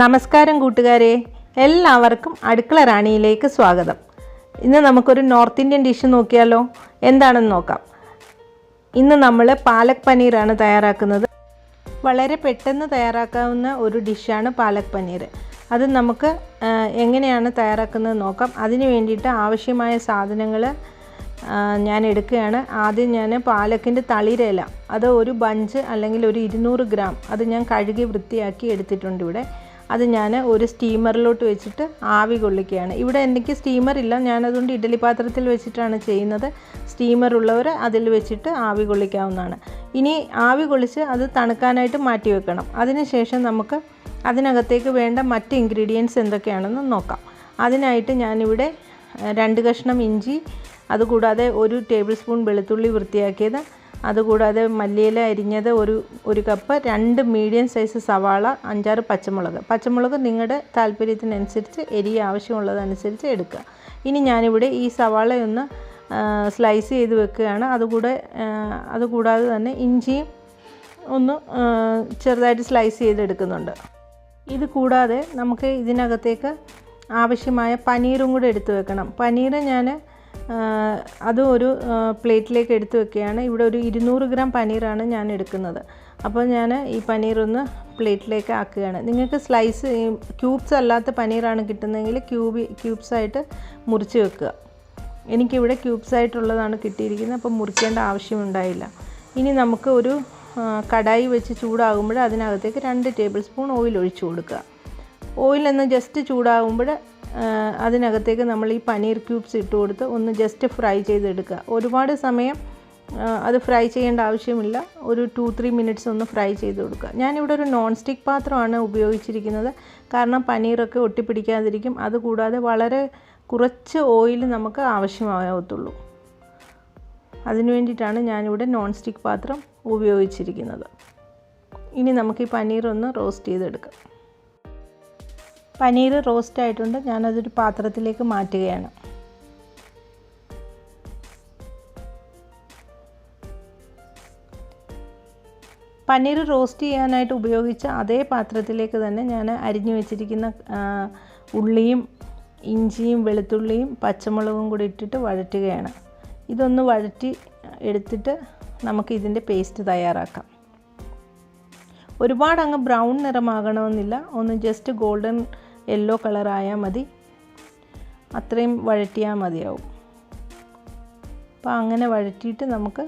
നമസ്കാരം കൂട്ടുകാരെ, എല്ലാവർക്കും അടുക്കള റാണിയിലേക്ക് സ്വാഗതം. ഇന്ന് നമുക്കൊരു നോർത്ത് ഇന്ത്യൻ ഡിഷ് നോക്കിയാലോ? എന്താണെന്ന് നോക്കാം. ഇന്ന് നമ്മൾ പാലക് പനീറാണ് തയ്യാറാക്കുന്നത്. വളരെ പെട്ടെന്ന് തയ്യാറാക്കാവുന്ന ഒരു ഡിഷാണ് പാലക് പനീർ. അത് നമുക്ക് എങ്ങനെയാണ് തയ്യാറാക്കുന്നത് നോക്കാം. അതിന് വേണ്ടിയിട്ട് ആവശ്യമായ സാധനങ്ങൾ ഞാൻ എടുക്കുകയാണ്. ആദ്യം ഞാൻ പാലക്കിൻ്റെ തളിരില, അത് ഒരു ബഞ്ച് അല്ലെങ്കിൽ ഒരു 200 ഗ്രാം, അത് ഞാൻ കഴുകി വൃത്തിയാക്കി എടുത്തിട്ടുണ്ട്. ഇവിടെ അത് ഞാൻ ഒരു സ്റ്റീമറിലോട്ട് വെച്ചിട്ട് ആവി കൊള്ളിക്കുകയാണ്. ഇവിടെ എനിക്ക് സ്റ്റീമർ ഇല്ല, ഞാനതുകൊണ്ട് ഇഡ്ഡലി പാത്രത്തിൽ വെച്ചിട്ടാണ് ചെയ്യുന്നത്. സ്റ്റീമർ ഉള്ളവർ അതിൽ വെച്ചിട്ട് ആവി കൊള്ളിക്കാവുന്നതാണ്. ഇനി ആവി കൊള്ളിച്ച് അത് തണുക്കാനായിട്ട് മാറ്റി വെക്കണം. അതിനുശേഷം നമുക്ക് അതിനകത്തേക്ക് വേണ്ട മറ്റ് ഇൻഗ്രീഡിയൻസ് എന്തൊക്കെയാണെന്ന് നോക്കാം. അതിനായിട്ട് ഞാനിവിടെ 2 കഷ്ണം ഇഞ്ചി, അതുകൂടാതെ 1 ടേബിൾ സ്പൂൺ വെളുത്തുള്ളി വൃത്തിയാക്കിയത്, അതുകൂടാതെ മല്ലിയില അരിഞ്ഞത് ഒരു കപ്പ്, 2 മീഡിയം സൈസ് സവാള, 5-6 പച്ചമുളക് നിങ്ങളുടെ താല്പര്യത്തിനനുസരിച്ച് എരി ആവശ്യമുള്ളതനുസരിച്ച് എടുക്കുക. ഇനി ഞാനിവിടെ ഈ സവാളയൊന്ന് സ്ലൈസ് ചെയ്ത് വെക്കുകയാണ്. അതുകൂടാതെ തന്നെ ഇഞ്ചിയും ഒന്ന് ചെറുതായിട്ട് സ്ലൈസ് ചെയ്തെടുക്കുന്നുണ്ട്. ഇത് കൂടാതെ നമുക്ക് ഇതിനകത്തേക്ക് ആവശ്യമായ പനീറും കൂടെ എടുത്ത് വെക്കണം. പനീർ ഞാൻ അത് ഒരു പ്ലേറ്റിലേക്ക് എടുത്ത് വെക്കുകയാണ്. ഇവിടെ ഒരു 200 ഗ്രാം പനീറാണ് ഞാൻ എടുക്കുന്നത്. അപ്പോൾ ഞാൻ ഈ പനീറൊന്ന് പ്ലേറ്റിലേക്ക് ആക്കുകയാണ്. നിങ്ങൾക്ക് സ്ലൈസ് ക്യൂബ്സ് അല്ലാത്ത പനീറാണ് കിട്ടുന്നതെങ്കിൽ ക്യൂബ്സായിട്ട് മുറിച്ച് വെക്കുക. എനിക്കിവിടെ ക്യൂബ്സായിട്ടുള്ളതാണ് കിട്ടിയിരിക്കുന്നത്, അപ്പോൾ മുറിക്കേണ്ട ആവശ്യമുണ്ടായില്ല. ഇനി നമുക്ക് ഒരു കടായി വെച്ച് ചൂടാകുമ്പോൾ അതിനകത്തേക്ക് 2 ടേബിൾ സ്പൂൺ ഓയിൽ ഒഴിച്ചു കൊടുക്കുക. ഓയിലൊന്ന് ജസ്റ്റ് ചൂടാകുമ്പോൾ അതിനകത്തേക്ക് നമ്മൾ ഈ പനീർ ക്യൂബ്സ് ഇട്ട് കൊടുത്ത് ഒന്ന് ജസ്റ്റ് ഫ്രൈ ചെയ്തെടുക്കുക. ഒരുപാട് സമയം അത് ഫ്രൈ ചെയ്യേണ്ട ആവശ്യമില്ല, ഒരു 2-3 മിനിറ്റ്സ് ഒന്ന് ഫ്രൈ ചെയ്ത് കൊടുക്കുക. ഞാനിവിടെ ഒരു നോൺ സ്റ്റിക്ക് പാത്രമാണ് ഉപയോഗിച്ചിരിക്കുന്നത്, കാരണം പനീറൊക്കെ ഒട്ടിപ്പിടിക്കാതിരിക്കും. അതുകൂടാതെ വളരെ കുറച്ച് ഓയിൽ നമുക്ക് ആവശ്യമാകത്തുള്ളൂ. അതിനു വേണ്ടിയിട്ടാണ് ഞാനിവിടെ നോൺ സ്റ്റിക്ക് പാത്രം ഉപയോഗിച്ചിരിക്കുന്നത്. ഇനി നമുക്ക് ഈ പനീർ ഒന്ന് റോസ്റ്റ് ചെയ്തെടുക്കാം. പനീർ റോസ്റ്റ് ആയിട്ടുണ്ട്, ഞാനതൊരു പാത്രത്തിലേക്ക് മാറ്റുകയാണ്. പനീർ റോസ്റ്റ് ചെയ്യാനായിട്ട് ഉപയോഗിച്ച അതേ പാത്രത്തിലേക്ക് തന്നെ ഞാൻ അരിഞ്ഞു വെച്ചിരിക്കുന്ന ഉള്ളിയും ഇഞ്ചിയും വെളുത്തുള്ളിയും പച്ചമുളകും കൂടി ഇട്ടിട്ട് വഴറ്റുകയാണ്. ഇതൊന്ന് വഴറ്റി എടുത്തിട്ട് നമുക്ക് ഇതിൻ്റെ പേസ്റ്റ് തയ്യാറാക്കാം. ഒരുപാട് അങ്ങ് ബ്രൗൺ നിറമാകണമെന്നില്ല, ഒന്ന് ജസ്റ്റ് ഗോൾഡൻ യെല്ലോ കളറായാൽ മതി, അത്രയും വഴറ്റിയാൽ മതിയാവും. അപ്പോൾ അങ്ങനെ വഴറ്റിയിട്ട് നമുക്ക്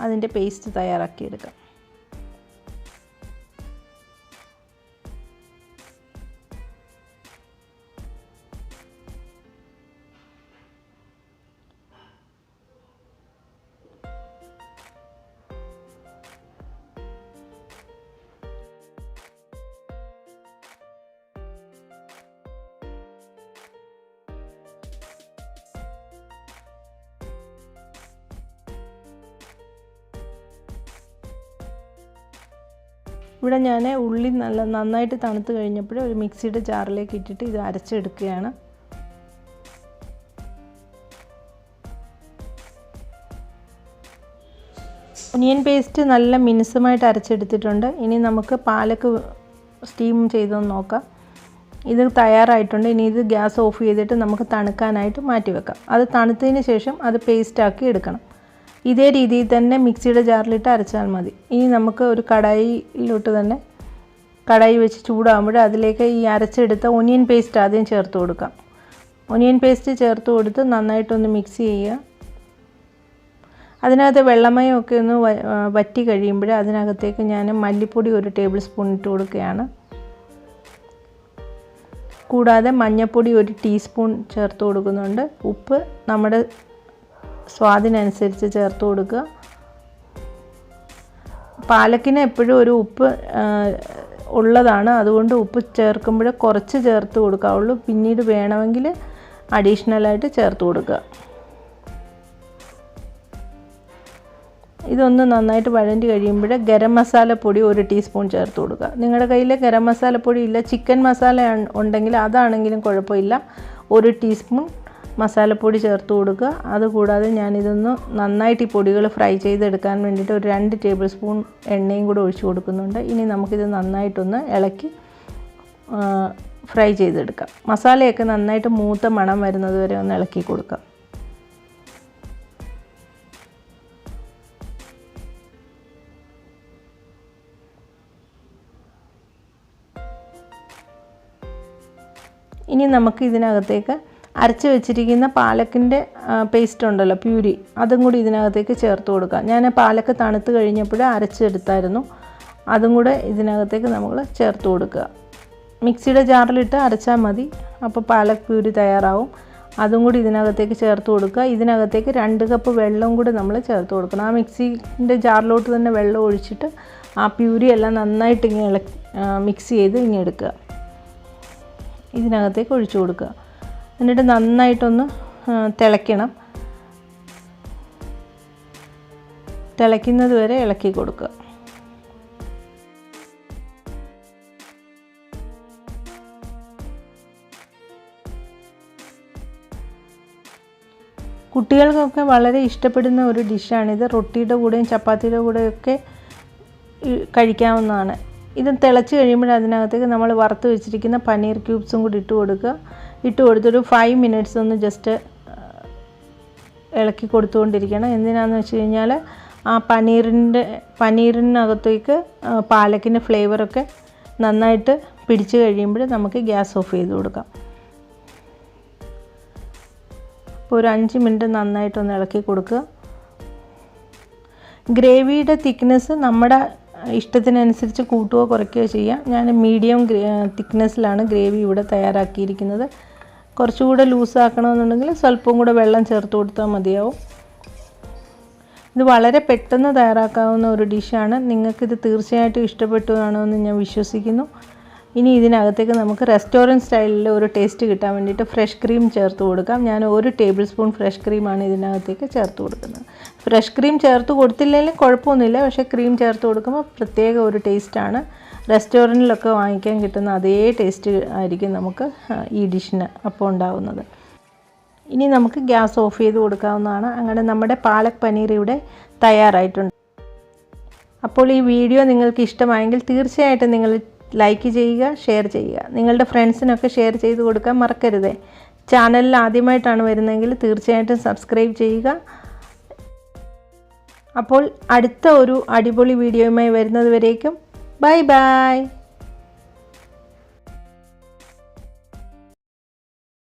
അതിൻ്റെ പേസ്റ്റ് തയ്യാറാക്കിയെടുക്കാം. ഇവിടെ ഞാൻ ഉള്ളി നന്നായിട്ട് തണുത്ത് കഴിഞ്ഞപ്പോൾ ഒരു മിക്സിയുടെ ജാറിലേക്ക് ഇട്ടിട്ട് ഇത് അരച്ചെടുക്കുകയാണ്. ഒനിയൻ പേസ്റ്റ് നല്ല മിനുസമായിട്ട് അരച്ചെടുത്തിട്ടുണ്ട്. ഇനി നമുക്ക് പാലക്ക് സ്റ്റീം ചെയ്തൊന്ന് നോക്കാം. ഇത് തയ്യാറായിട്ടുണ്ട്. ഇനി ഇത് ഗ്യാസ് ഓഫ് ചെയ്തിട്ട് നമുക്ക് തണുക്കാനായിട്ട് മാറ്റി വെക്കാം. അത് തണുത്തതിന് ശേഷം അത് പേസ്റ്റാക്കി എടുക്കണം. ഇതേ രീതിയിൽ തന്നെ മിക്സിയുടെ ജാറിലിട്ട് അരച്ചാൽ മതി. ഇനി നമുക്ക് ഒരു കടായി വെച്ച് ചൂടാകുമ്പോൾ അതിലേക്ക് ഈ അരച്ചെടുത്ത ഒനിയൻ പേസ്റ്റ് ആദ്യം ചേർത്ത് കൊടുക്കാം. ഒനിയൻ പേസ്റ്റ് ചേർത്ത് കൊടുത്ത് നന്നായിട്ടൊന്ന് മിക്സ് ചെയ്യുക. അതിനകത്ത് വെള്ളമയമൊക്കെ ഒന്ന് വറ്റി കഴിയുമ്പോൾ അതിനകത്തേക്ക് ഞാൻ മല്ലിപ്പൊടി 1 ടേബിൾ സ്പൂൺ ഇട്ട് കൊടുക്കുകയാണ്. കൂടാതെ മഞ്ഞൾപ്പൊടി 1 ടീസ്പൂൺ ചേർത്ത് കൊടുക്കുന്നുണ്ട്. ഉപ്പ് നമ്മുടെ സ്വാദിനനുസരിച്ച് ചേർത്ത് കൊടുക്കുക. പാലക്കിന് എപ്പോഴും ഒരു ഉപ്പ് ഉള്ളതാണ്, അതുകൊണ്ട് ഉപ്പ് ചേർക്കുമ്പോൾ കുറച്ച് ചേർത്ത് കൊടുക്കാവുള്ളൂ. പിന്നീട് വേണമെങ്കിൽ അഡീഷണലായിട്ട് ചേർത്ത് കൊടുക്കുക. ഇതൊന്ന് നന്നായിട്ട് വഴണ്ടി കഴിയുമ്പോൾ ഗരം മസാലപ്പൊടി 1 ടീസ്പൂൺ ചേർത്ത് കൊടുക്കുക. നിങ്ങളുടെ കയ്യിൽ ഗരം മസാലപ്പൊടി ഇല്ല, ചിക്കൻ മസാല ഉണ്ടെങ്കിൽ അതാണെങ്കിലും കുഴപ്പമില്ല, 1 ടീസ്പൂൺ മസാലപ്പൊടി ചേർത്ത് കൊടുക്കുക. അതുകൂടാതെ ഞാനിതൊന്ന് നന്നായിട്ട് ഈ പൊടികൾ ഫ്രൈ ചെയ്തെടുക്കാൻ വേണ്ടിയിട്ട് ഒരു 2 ടേബിൾ സ്പൂൺ എണ്ണയും കൂടെ ഒഴിച്ച് കൊടുക്കുന്നുണ്ട്. ഇനി നമുക്കിത് നന്നായിട്ടൊന്ന് ഇളക്കി ഫ്രൈ ചെയ്തെടുക്കാം. മസാലയൊക്കെ നന്നായിട്ട് മൂത്ത മണം വരുന്നത് വരെ ഒന്ന് ഇളക്കി കൊടുക്കാം. ഇനി നമുക്ക് ഇതിനകത്തേക്ക് അരച്ച് വെച്ചിരിക്കുന്ന പാലക്കിൻ്റെ പേസ്റ്റ് ഉണ്ടല്ലോ, പ്യൂരി, അതും കൂടി ഇതിനകത്തേക്ക് ചേർത്ത് കൊടുക്കാം. ഞാൻ പാലക്ക് തണുത്ത് കഴിഞ്ഞപ്പോൾ അരച്ചെടുത്തായിരുന്നു. അതും കൂടെ ഇതിനകത്തേക്ക് നമ്മൾ ചേർത്ത് കൊടുക്കുക. മിക്സിയുടെ ജാറിലിട്ട് അരച്ചാൽ മതി, അപ്പോൾ പാലക് പ്യൂരി തയ്യാറാവും. അതും കൂടി ഇതിനകത്തേക്ക് ചേർത്ത് കൊടുക്കുക. ഇതിനകത്തേക്ക് 2 കപ്പ് വെള്ളം കൂടി നമ്മൾ ചേർത്ത് കൊടുക്കണം. ആ മിക്സിൻ്റെ ജാറിലോട്ട് തന്നെ വെള്ളം ഒഴിച്ചിട്ട് ആ പ്യൂരി എല്ലാം നന്നായിട്ട് ഇങ്ങനെ മിക്സ് ചെയ്ത് ഇങ്ങനെ എടുക്കുക. ഇതിനകത്തേക്ക് ഒഴിച്ചു കൊടുക്കുക. എന്നിട്ട് നന്നായിട്ടൊന്ന് തിളയ്ക്കണം. തിളയ്ക്കുന്നത് വരെ ഇളക്കി കൊടുക്കുക. കുട്ടികൾക്കൊക്കെ വളരെ ഇഷ്ടപ്പെടുന്ന ഒരു ഡിഷാണിത്. റൊട്ടിയുടെ കൂടെയും ചപ്പാത്തിയുടെ കൂടെയൊക്കെ കഴിക്കാവുന്നതാണ്. ഇത് തിളച്ച് കഴിയുമ്പോൾ അതിനകത്തേക്ക് നമ്മൾ വറുത്ത് വെച്ചിരിക്കുന്ന പനീർ ക്യൂബ്സും കൂടി ഇട്ട് കൊടുക്കുക. ഇട്ട് കൊടുത്തൊരു 5 മിനിറ്റ്സ് ഒന്ന് ജസ്റ്റ് ഇളക്കി കൊടുത്തുകൊണ്ടിരിക്കണം. എന്തിനാണെന്ന് വെച്ച് കഴിഞ്ഞാൽ ആ പനീറിനകത്തേക്ക് പാലക്കിൻ്റെ ഫ്ലേവറൊക്കെ നന്നായിട്ട് പിടിച്ച് കഴിയുമ്പോൾ നമുക്ക് ഗ്യാസ് ഓഫ് ചെയ്ത് കൊടുക്കാം. അപ്പോൾ ഒരു 5 മിനിറ്റ് നന്നായിട്ടൊന്ന് ഇളക്കി കൊടുക്കുക. ഗ്രേവിയുടെ തിക്നെസ് നമ്മുടെ ഇഷ്ടത്തിനനുസരിച്ച് കൂട്ടുകയോ കുറയ്ക്കുകയോ ചെയ്യാം. ഞാൻ മീഡിയം തിക്നെസ്സിലാണ് ഗ്രേവി ഇവിടെ തയ്യാറാക്കിയിരിക്കുന്നത്. കുറച്ചുകൂടെ ലൂസാക്കണമെന്നുണ്ടെങ്കിൽ സ്വല്പം കൂടെ വെള്ളം ചേർത്ത് കൊടുത്താൽ മതിയാവും. ഇത് വളരെ പെട്ടെന്ന് തയ്യാറാക്കാവുന്ന ഒരു ഡിഷാണ്. നിങ്ങൾക്കിത് തീർച്ചയായിട്ടും ഇഷ്ടപ്പെട്ടു കാണുമെന്ന് ഞാൻ വിശ്വസിക്കുന്നു. ഇനി ഇതിനകത്തേക്ക് നമുക്ക് റെസ്റ്റോറൻറ്റ് സ്റ്റൈലിൽ ഒരു ടേസ്റ്റ് കിട്ടാൻ വേണ്ടിയിട്ട് ഫ്രഷ് ക്രീം ചേർത്ത് കൊടുക്കാം. ഞാൻ 1 ടേബിൾ സ്പൂൺ ഫ്രഷ് ക്രീമാണ് ഇതിനകത്തേക്ക് ചേർത്ത് കൊടുക്കുന്നത്. ഫ്രഷ് ക്രീം ചേർത്ത് കൊടുത്തില്ലെങ്കിലും കുഴപ്പമൊന്നുമില്ല, പക്ഷേ ക്രീം ചേർത്ത് കൊടുക്കുമ്പോൾ പ്രത്യേക ഒരു ടേസ്റ്റാണ്. റെസ്റ്റോറൻറ്റിലൊക്കെ വാങ്ങിക്കാൻ കിട്ടുന്ന അതേ ടേസ്റ്റ് ആയിരിക്കും നമുക്ക് ഈ ഡിഷിന് അപ്പോൾ ഉണ്ടാകുന്നത്. ഇനി നമുക്ക് ഗ്യാസ് ഓഫ് ചെയ്ത് കൊടുക്കാവുന്നതാണ്. അങ്ങനെ നമ്മുടെ പാലക് പനീർ ഇവിടെ തയ്യാറായിട്ടുണ്ട്. അപ്പോൾ ഈ വീഡിയോ നിങ്ങൾക്ക് ഇഷ്ടമായെങ്കിൽ തീർച്ചയായിട്ടും നിങ്ങൾ ലൈക്ക് ചെയ്യുക, ഷെയർ ചെയ്യുക. നിങ്ങളുടെ ഫ്രണ്ട്സിനൊക്കെ ഷെയർ ചെയ്ത് കൊടുക്കാൻ മറക്കരുതേ. ചാനലിൽ ആദ്യമായിട്ടാണ് വരുന്നതെങ്കിൽ തീർച്ചയായിട്ടും സബ്സ്ക്രൈബ് ചെയ്യുക. അപ്പോൾ അടുത്ത ഒരു അടിപൊളി വീഡിയോയുമായി വരുന്നത് വരേക്കും ബൈ ബൈ.